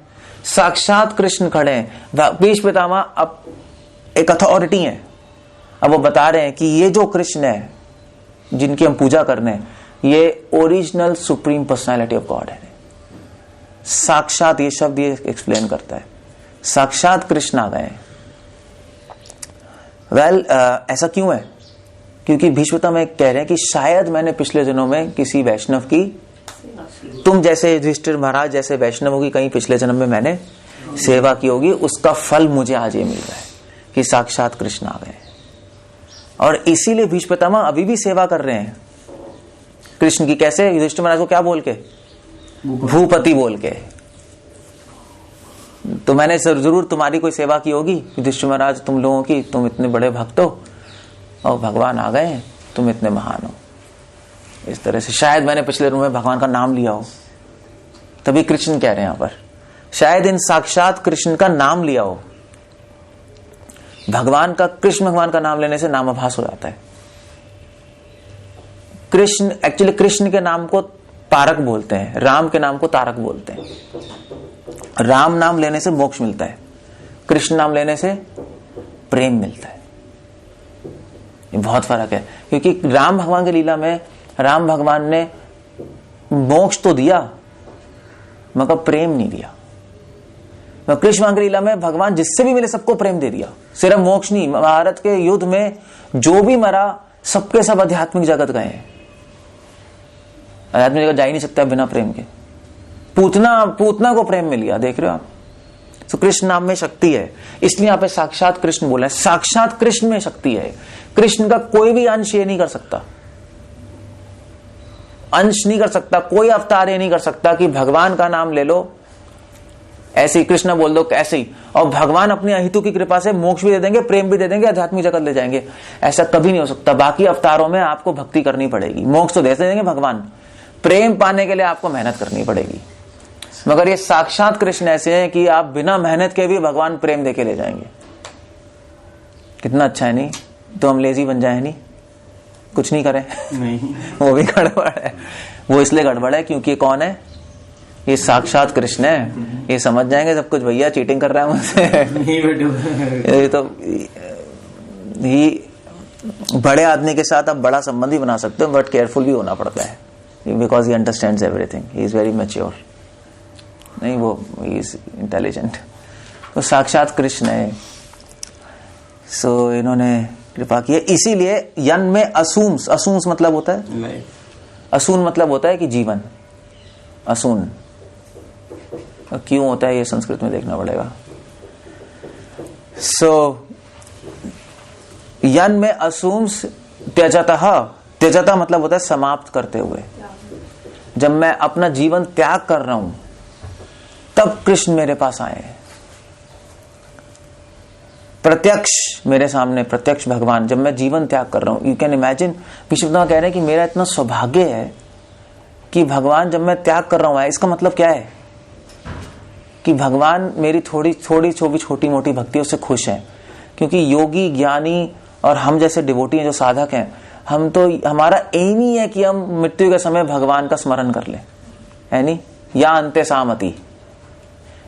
साक्षात कृष्ण खड़े हैं। भीष्म पितामह अब एक अथॉरिटी है, अब वो बता रहे हैं कि ये जो कृष्ण है जिनकी हम पूजा कर रहे हैं, ये original supreme personality of God है। साक्षात, ये शब्द ये एक्सप्लेन करता है, साक्षात कृष्ण आ गए। ऐसा क्यों है? क्योंकि भीष्म पितामह कह रहे हैं कि शायद मैंने पिछले दिनों में किसी वैष्णव की, तुम जैसे युधिष्ठिर महाराज जैसे वैष्णवों की कहीं पिछले जन्म में मैंने सेवा की होगी, उसका फल मुझे आज ये मिल रहा है कि साक्षात कृष्ण आ गए। और इसीलिए भीष्म पितामह अभी भी सेवा कर रहे हैं कृष्ण की। कैसे? युधिष्ठिर महाराज को क्या बोल के? भूपति बोल के। तो मैंने जरूर तुम्हारी कोई सेवा की होगी युधिष्ठिर महाराज, तुम लोगों की, तुम इतने बड़े भक्त हो और भगवान आ गए, तुम इतने महान हो। इस तरह से शायद मैंने पिछले रूम में भगवान का नाम लिया हो, तभी कृष्ण कह रहे हैं यहां पर, शायद इन साक्षात कृष्ण का नाम लिया हो। भगवान का, कृष्ण भगवान का नाम लेने से नामाभास हो जाता है। कृष्ण, एक्चुअली कृष्ण के नाम को तारक बोलते हैं, राम के नाम को तारक बोलते हैं। राम नाम लेने से मोक्ष मिलता है, कृष्ण नाम लेने से प्रेम मिलता है। ये बहुत फर्क है, क्योंकि राम भगवान की लीला में राम भगवान ने मोक्ष तो दिया मगर प्रेम नहीं दिया। कृष्ण भगवान की लीला में भगवान जिससे भी मिले सबको प्रेम दे दिया, सिर्फ मोक्ष नहीं। महाभारत के युद्ध में जो भी मरा सबके सब आध्यात्मिक जगत गए हैं। आध्यात्मिक जगत जा ही नहीं सकता बिना प्रेम के। पूतना को प्रेम मिल गया, देख रहे हो आप। तो कृष्ण नाम में शक्ति है, इसलिए यहाँ पे साक्षात कृष्ण बोला है। साक्षात कृष्ण में शक्ति है। कृष्ण का कोई भी अंश ये नहीं कर सकता, अंश नहीं कर सकता, कोई अवतार ये नहीं कर सकता कि भगवान का नाम ले लो ऐसे ही, कृष्ण बोल दो कैसे ही, और भगवान अपनी अहितु की कृपा से मोक्ष भी दे देंगे, प्रेम भी दे देंगे, आध्यात्मिक जगत ले जाएंगे। ऐसा कभी नहीं हो सकता। बाकी अवतारों में आपको भक्ति करनी पड़ेगी, मोक्ष तो दे देंगे भगवान, प्रेम पाने के लिए आपको मेहनत करनी पड़ेगी। मगर ये साक्षात कृष्ण ऐसे हैं कि आप बिना मेहनत के भी भगवान प्रेम देके ले जाएंगे। कितना अच्छा है नहीं? तो हम लेजी बन जाए नहीं, कुछ नहीं करें नहीं वो भी गड़बड़ है। वो इसलिए गड़बड़ है क्योंकि ये कौन है? ये साक्षात कृष्ण है। ये समझ जाएंगे सब कुछ, भैया चीटिंग कर रहा है मुझसे ये तो बड़े आदमी के साथ आप बड़ा संबंध ही बना सकते हो, बट केयरफुल भी होना पड़ता है, because he understands everything, he is very mature. नहीं, वो ही इज इंटेलिजेंट। तो साक्षात कृष्ण है। सो इन्होंने कृपा की है। इसीलिए यन में असूम्स, असूम्स मतलब होता है, असून मतलब होता है कि जीवन, असून क्यों होता है ये संस्कृत में देखना पड़ेगा। सो यन में असूम्स त्यजतः, त्यजतः मतलब होता है समाप्त करते हुए। जब मैं अपना जीवन त्याग कर रहा हूं तब कृष्ण मेरे पास आए, प्रत्यक्ष मेरे सामने, प्रत्यक्ष भगवान। जब मैं जीवन त्याग कर रहा हूं, यू कैन इमेजिन, विष्णुदा कह रहे हैं कि मेरा इतना सौभाग्य है कि भगवान जब मैं त्याग कर रहा हूं, इसका मतलब क्या है कि भगवान मेरी थोड़ी छोटी मोटी भक्तियों से खुश है। क्योंकि योगी, ज्ञानी और हम जैसे डिवोटी हैं, जो साधक हैं, हम तो, हमारा एम ही है कि हम मृत्यु के समय भगवान का स्मरण कर ले, है नहीं? या अंते सामति,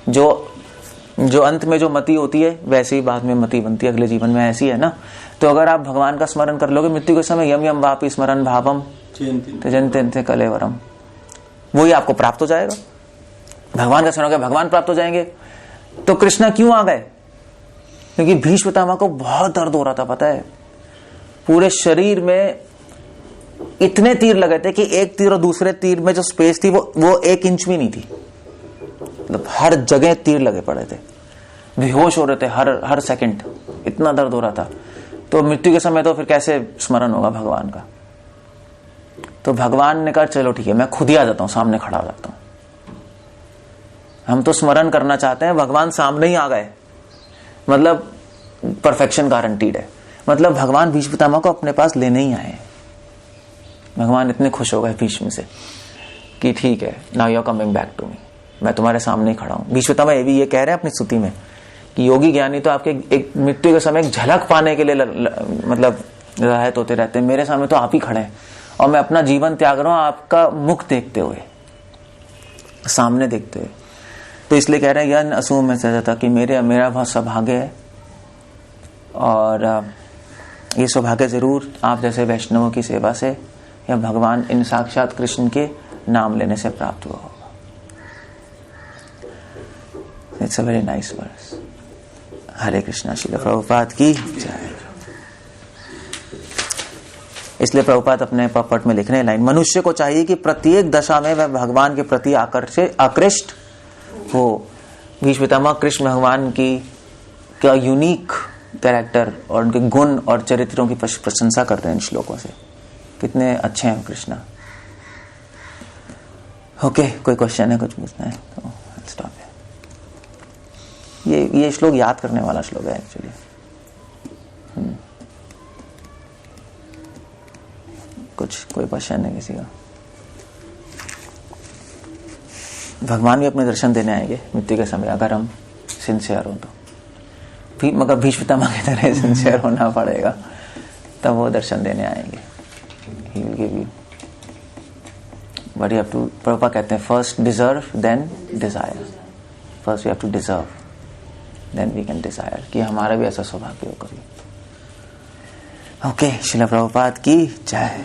जो अंत में जो मति होती है वैसे ही बाद में मति बनती है, अगले जीवन में ऐसी है ना। तो अगर आप भगवान का स्मरण कर लोगे मृत्यु के समय, यम यम वापि स्मरण भावम त्यजन्ते कलेवरम, वही आपको प्राप्त हो जाएगा। भगवान का स्मरण, भगवान प्राप्त हो जाएंगे। तो कृष्णा क्यों आ गए? क्योंकि भीष्म पितामह को बहुत दर्द हो रहा था, पता है। पूरे शरीर में इतने तीर लगे थे कि एक तीर और दूसरे तीर में जो स्पेस थी वो 1 इंच भी नहीं थी। मतलब हर जगह तीर लगे पड़े थे, बेहोश हो रहे थे हर सेकंड, इतना दर्द हो रहा था। तो मृत्यु के समय तो फिर कैसे स्मरण होगा भगवान का? तो भगवान ने कहा चलो ठीक है, मैं खुद ही आ जाता हूं, सामने खड़ा हो जाता हूं। हम तो स्मरण करना चाहते हैं, भगवान सामने ही आ गए, मतलब परफेक्शन गारंटीड है। मतलब भगवान भीष्म पितामह को अपने पास लेने ही आए। भगवान इतने खुश हो गए भीष्म से कि ठीक है, now you are coming back to me, मैं तुम्हारे सामने ही खड़ा हूं। भीष्म पितामह ये कह रहे हैं अपनी स्तुति में कि योगी ज्ञानी तो आपके एक मृत्यु के समय एक झलक पाने के लिए मतलब राहत होते रहते हैं, मेरे सामने तो आप ही खड़े हैं और मैं अपना जीवन त्याग रहा हूं आपका मुख देखते हुए, सामने देखते हुए। तो इसलिए कह रहे हैं यह असुम में से जाता कि मेरा बहुत सौभाग्य है, और ये सौभाग्य जरूर आप जैसे वैष्णवों की सेवा से या भगवान इन साक्षात कृष्ण के नाम लेने से प्राप्त हुआ होगा। It's a very nice verse. Hare Krishna. Srila Prabhupada की जय। इसलिए प्रभुपाद अपने पपट में लिख रहे हैं लाइन, मनुष्य को चाहिए कि प्रत्येक दशा में वह भगवान के प्रति आकृष्ट हो। भीष्म पितामह कृष्ण भगवान की का यूनिक कैरेक्टर और उनके गुण और चरित्रों की प्रशंसा कर रहे हैं इन श्लोकों से। कितने अच्छे हैं कृष्णा। ओके, कोई क्वेश्चन है, कुछ पूछना है तो स्टॉप है। ये श्लोक याद करने वाला श्लोक है एक्चुअली। कोई क्वेश्चन है किसी का? भगवान भी अपने दर्शन देने आएंगे मृत्यु के समय, अगर हम सिंसियर हो तो। मगर भीष्म पितामह की तरह सिंसियर होना पड़ेगा, तब वो दर्शन देने आएंगे। He will give you but you have to, Prabhupada कहते हैं first deserve then desire. First we have to deserve then we can desire, कि हमारा भी ऐसा सौभाग्य हो कभी. ओके, श्रील प्रभुपाद की जय.